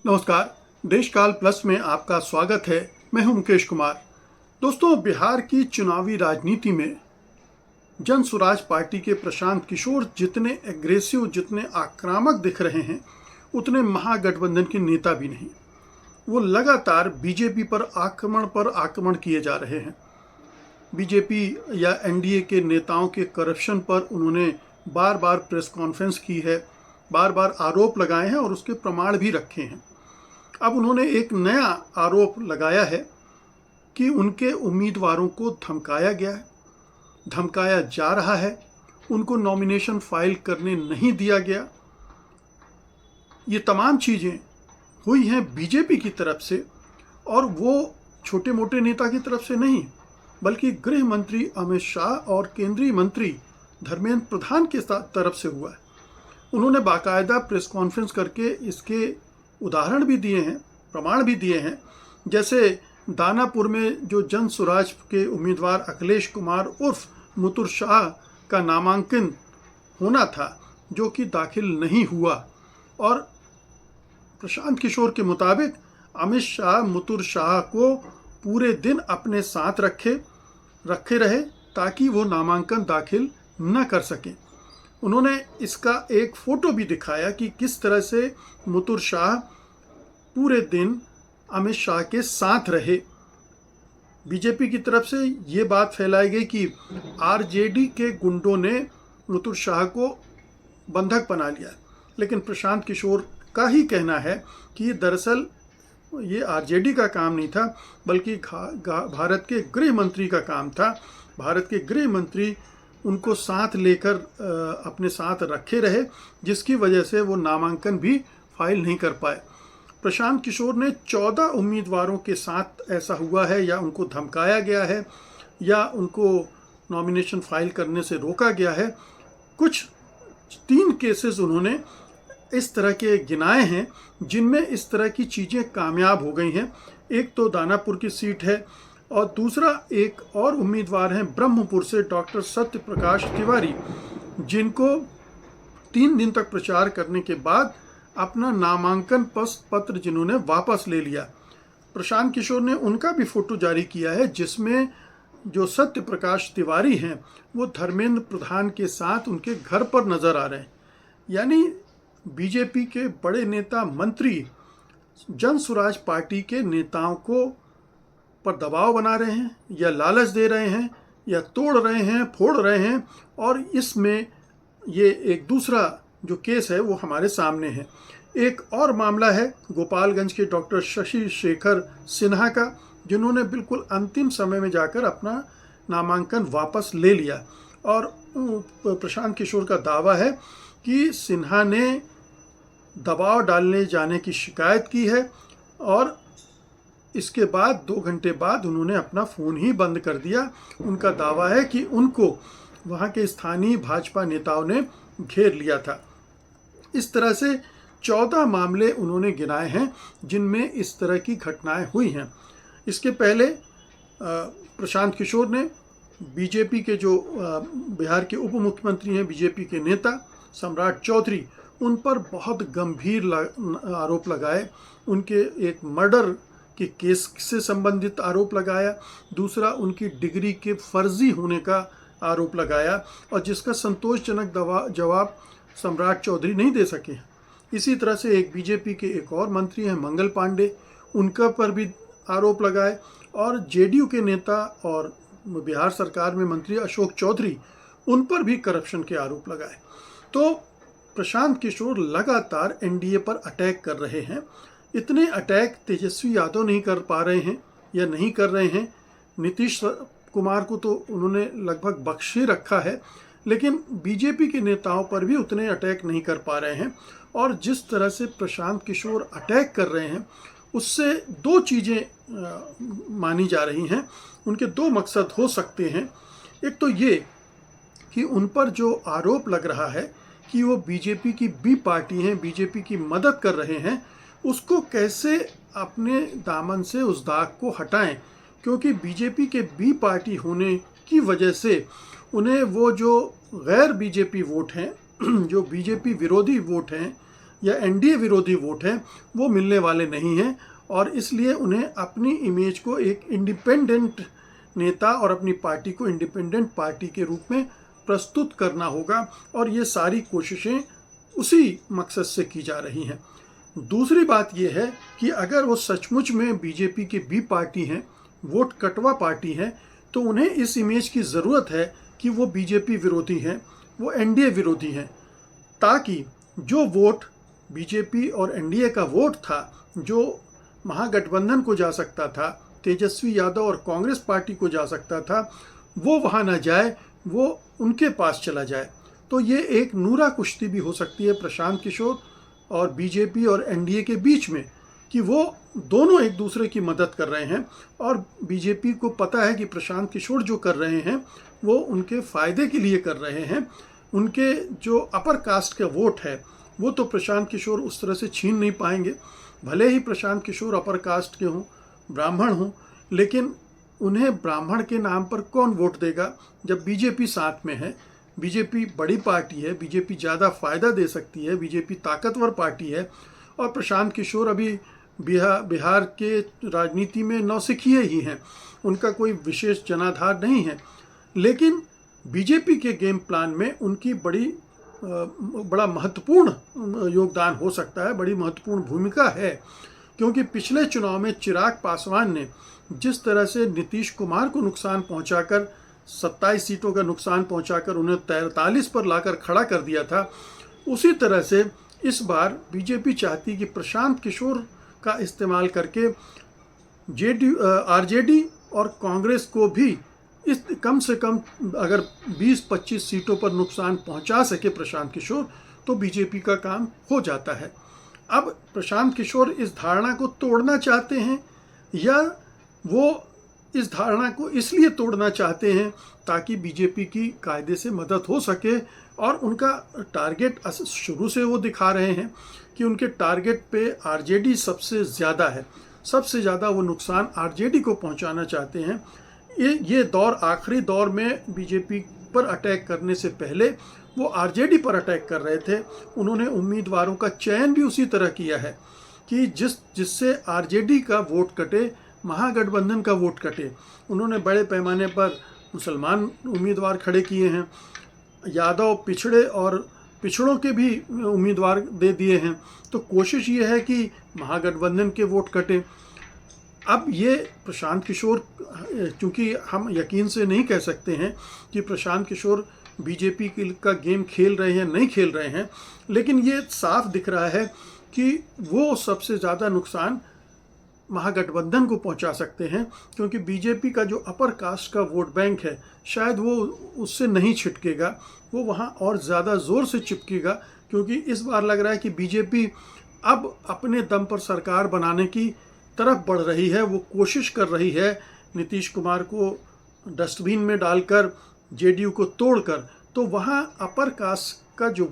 नमस्कार। देशकाल प्लस में आपका स्वागत है। मैं हूं मुकेश कुमार। दोस्तों, बिहार की चुनावी राजनीति में जन स्वराज पार्टी के प्रशांत किशोर जितने एग्रेसिव, जितने आक्रामक दिख रहे हैं, उतने महागठबंधन के नेता भी नहीं। वो लगातार बीजेपी पर आक्रमण किए जा रहे हैं। बीजेपी या एनडीए के नेताओं के करप्शन पर उन्होंने बार बार प्रेस कॉन्फ्रेंस की है, बार बार आरोप लगाए हैं और उसके प्रमाण भी रखे हैं। अब उन्होंने एक नया आरोप लगाया है कि उनके उम्मीदवारों को धमकाया गया है, धमकाया जा रहा है, उनको नॉमिनेशन फाइल करने नहीं दिया गया। ये तमाम चीज़ें हुई हैं बीजेपी की तरफ से, और वो छोटे मोटे नेता की तरफ से नहीं, बल्कि गृह मंत्री अमित शाह और केंद्रीय मंत्री धर्मेंद्र प्रधान के तरफ से हुआ है। उन्होंने बाकायदा प्रेस कॉन्फ्रेंस करके इसके उदाहरण भी दिए हैं, प्रमाण भी दिए हैं। जैसे दानापुर में जो जन स्वराज के उम्मीदवार अखिलेश कुमार उर्फ मुतुर शाह का नामांकन होना था, जो कि दाखिल नहीं हुआ, और प्रशांत किशोर के मुताबिक अमित शाह मुतुर शाह को पूरे दिन अपने साथ रखे रहे ताकि वो नामांकन दाखिल न कर सकें। उन्होंने इसका एक फोटो भी दिखाया कि किस तरह से मुतुर शाह पूरे दिन अमित शाह के साथ रहे। बीजेपी की तरफ से ये बात फैलाई गई कि आरजेडी के गुंडों ने मुतुर शाह को बंधक बना लिया, लेकिन प्रशांत किशोर का ही कहना है कि दरअसल ये आरजेडी का काम नहीं था, बल्कि भारत के गृह मंत्री का काम था। भारत के गृह मंत्री उनको साथ लेकर अपने साथ रखे रहे, जिसकी वजह से वो नामांकन भी फाइल नहीं कर पाए। प्रशांत किशोर ने 14 उम्मीदवारों के साथ ऐसा हुआ है, या उनको धमकाया गया है, या उनको नॉमिनेशन फाइल करने से रोका गया है। कुछ 3 केसेस उन्होंने इस तरह के गिनाए हैं जिनमें इस तरह की चीज़ें कामयाब हो गई हैं। एक तो दानापुर की सीट है, और दूसरा एक और उम्मीदवार हैं ब्रह्मपुर से डॉक्टर सत्य प्रकाश तिवारी, जिनको 3 दिन तक प्रचार करने के बाद अपना नामांकन पत्र जिन्होंने वापस ले लिया। प्रशांत किशोर ने उनका भी फोटो जारी किया है, जिसमें जो सत्य प्रकाश तिवारी हैं वो धर्मेंद्र प्रधान के साथ उनके घर पर नजर आ रहे हैं। यानी बीजेपी के बड़े नेता मंत्री जन स्वराज पार्टी के नेताओं को पर दबाव बना रहे हैं, या लालच दे रहे हैं, या तोड़ रहे हैं, फोड़ रहे हैं। और इसमें ये एक दूसरा जो केस है वो हमारे सामने है। एक और मामला है गोपालगंज के डॉक्टर शशि शेखर सिन्हा का, जिन्होंने बिल्कुल अंतिम समय में जाकर अपना नामांकन वापस ले लिया। और प्रशांत किशोर का दावा है कि सिन्हा ने दबाव डालने जाने की शिकायत की है, और इसके बाद 2 घंटे बाद उन्होंने अपना फ़ोन ही बंद कर दिया। उनका दावा है कि उनको वहाँ के स्थानीय भाजपा नेताओं ने घेर लिया था। इस तरह से 14 मामले उन्होंने गिनाए हैं जिनमें इस तरह की घटनाएं हुई हैं। इसके पहले प्रशांत किशोर ने बीजेपी के जो बिहार के उप मुख्यमंत्री हैं, बीजेपी के नेता सम्राट चौधरी, उन पर बहुत गंभीर आरोप लगाए। उनके एक मर्डर के केस से संबंधित आरोप लगाया, दूसरा उनकी डिग्री के फर्जी होने का आरोप लगाया, और जिसका संतोषजनक जवाब सम्राट चौधरी नहीं दे सके। इसी तरह से एक बीजेपी के एक और मंत्री हैं मंगल पांडे, उनका पर भी आरोप लगाए, और जेडीयू के नेता और बिहार सरकार में मंत्री अशोक चौधरी, उन पर भी करप्शन के आरोप लगाए। तो प्रशांत किशोर लगातार एनडीए पर अटैक कर रहे हैं। इतने अटैक तेजस्वी यादव नहीं कर पा रहे हैं, या नहीं कर रहे हैं। नीतीश कुमार को तो उन्होंने लगभग बख्शे रखा है, लेकिन बीजेपी के नेताओं पर भी उतने अटैक नहीं कर पा रहे हैं। और जिस तरह से प्रशांत किशोर अटैक कर रहे हैं, उससे 2 चीज़ें मानी जा रही हैं। उनके 2 मकसद हो सकते हैं। एक तो ये कि उन पर जो आरोप लग रहा है कि वो बीजेपी की बी पार्टी हैं, बीजेपी की मदद कर रहे हैं, उसको कैसे अपने दामन से उस दाग को हटाएं, क्योंकि बीजेपी के बी पार्टी होने की वजह से उन्हें वो जो गैर बीजेपी वोट हैं, जो बीजेपी विरोधी वोट हैं, या एनडीए विरोधी वोट हैं वो मिलने वाले नहीं हैं, और इसलिए उन्हें अपनी इमेज को एक इंडिपेंडेंट नेता और अपनी पार्टी को इंडिपेंडेंट पार्टी के रूप में प्रस्तुत करना होगा, और ये सारी कोशिशें उसी मकसद से की जा रही हैं। दूसरी बात यह है कि अगर वो सचमुच में बीजेपी की बी पार्टी हैं, वोट कटवा पार्टी हैं, तो उन्हें इस इमेज की ज़रूरत है कि वो बीजेपी विरोधी हैं, वो एनडीए विरोधी हैं, ताकि जो वोट बीजेपी और एनडीए का वोट था, जो महागठबंधन को जा सकता था, तेजस्वी यादव और कांग्रेस पार्टी को जा सकता था, वो वहाँ ना जाए, वो उनके पास चला जाए। तो ये एक नूरा कुश्ती भी हो सकती है प्रशांत किशोर और बीजेपी और एनडीए के बीच में, कि वो दोनों एक दूसरे की मदद कर रहे हैं, और बीजेपी को पता है कि प्रशांत किशोर जो कर रहे हैं वो उनके फ़ायदे के लिए कर रहे हैं। उनके जो अपर कास्ट का वोट है वो तो प्रशांत किशोर उस तरह से छीन नहीं पाएंगे, भले ही प्रशांत किशोर अपर कास्ट के हों, ब्राह्मण हों, लेकिन उन्हें ब्राह्मण के नाम पर कौन वोट देगा जब बीजेपी साथ में है। बीजेपी बड़ी पार्टी है, बीजेपी ज़्यादा फ़ायदा दे सकती है, बीजेपी ताकतवर पार्टी है, और प्रशांत किशोर अभी बिहार के राजनीति में नौसिखिए ही हैं, उनका कोई विशेष जनाधार नहीं है। लेकिन बीजेपी के गेम प्लान में उनकी बड़ा महत्वपूर्ण योगदान हो सकता है, बड़ी महत्वपूर्ण भूमिका है, क्योंकि पिछले चुनाव में चिराग पासवान ने जिस तरह से नीतीश कुमार को नुकसान पहुंचाकर 27 सीटों का नुकसान पहुंचाकर उन्हें 43 पर लाकर खड़ा कर दिया था, उसी तरह से इस बार बीजेपी चाहती कि प्रशांत किशोर का इस्तेमाल करके आरजेडी और कांग्रेस को भी इस कम से कम अगर 20-25 सीटों पर नुकसान पहुंचा सके प्रशांत किशोर, तो बीजेपी का काम हो जाता है। अब प्रशांत किशोर इस धारणा को तोड़ना चाहते हैं, या वो इस धारणा को इसलिए तोड़ना चाहते हैं ताकि बीजेपी की कायदे से मदद हो सके, और उनका टारगेट शुरू से वो दिखा रहे हैं कि उनके टारगेट पे आरजेडी सबसे ज़्यादा है, सबसे ज़्यादा वो नुकसान आरजेडी को पहुंचाना चाहते हैं। ये दौर आखिरी दौर में बीजेपी पर अटैक करने से पहले वो आरजेडी पर अटैक कर रहे थे। उन्होंने उम्मीदवारों का चयन भी उसी तरह किया है कि जिससे आरजेडी का वोट कटे, महागठबंधन का वोट कटे। उन्होंने बड़े पैमाने पर मुसलमान उम्मीदवार खड़े किए हैं, यादव पिछड़े और पिछड़ों के भी उम्मीदवार दे दिए हैं। तो कोशिश ये है कि महागठबंधन के वोट कटे। अब ये प्रशांत किशोर, चूँकि हम यकीन से नहीं कह सकते हैं कि प्रशांत किशोर बीजेपी का गेम खेल रहे हैं, नहीं खेल रहे हैं, लेकिन ये साफ दिख रहा है कि वो सबसे ज़्यादा नुकसान महागठबंधन को पहुंचा सकते हैं, क्योंकि बीजेपी का जो अपर कास्ट का वोट बैंक है शायद वो उससे नहीं छिटकेगा, वो वहाँ और ज़्यादा ज़ोर से चिपकेगा, क्योंकि इस बार लग रहा है कि बीजेपी अब अपने दम पर सरकार बनाने की तरफ बढ़ रही है। वो कोशिश कर रही है नीतीश कुमार को डस्टबिन में डालकर, जेडीयू को तोड़कर, तो वहाँ अपर कास्ट का जो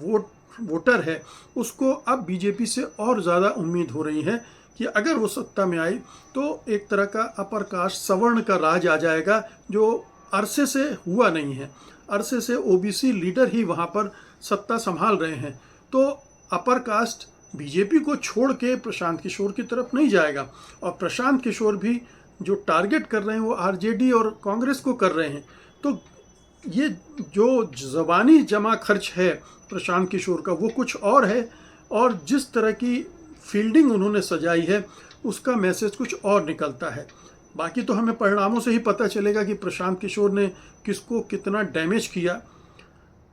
वोटर है उसको अब बीजेपी से और ज़्यादा उम्मीद हो रही है कि अगर वो सत्ता में आई तो एक तरह का अपर कास्ट सवर्ण का राज आ जाएगा, जो अरसे से हुआ नहीं है। अरसे से ओबीसी लीडर ही वहाँ पर सत्ता संभाल रहे हैं, तो अपर कास्ट बीजेपी को छोड़ के प्रशांत किशोर की तरफ नहीं जाएगा, और प्रशांत किशोर भी जो टारगेट कर रहे हैं वो आरजेडी और कांग्रेस को कर रहे हैं। तो ये जो ज़बानी जमा खर्च है प्रशांत किशोर का वो कुछ और है, और जिस तरह की फील्डिंग उन्होंने सजाई है उसका मैसेज कुछ और निकलता है। बाकी तो हमें परिणामों से ही पता चलेगा कि प्रशांत किशोर ने किसको कितना डैमेज किया,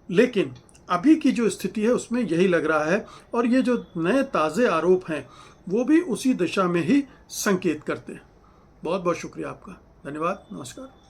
लेकिन अभी की जो स्थिति है उसमें यही लग रहा है, और ये जो नए ताज़े आरोप हैं वो भी उसी दिशा में ही संकेत करते हैं। बहुत बहुत शुक्रिया आपका, धन्यवाद, नमस्कार।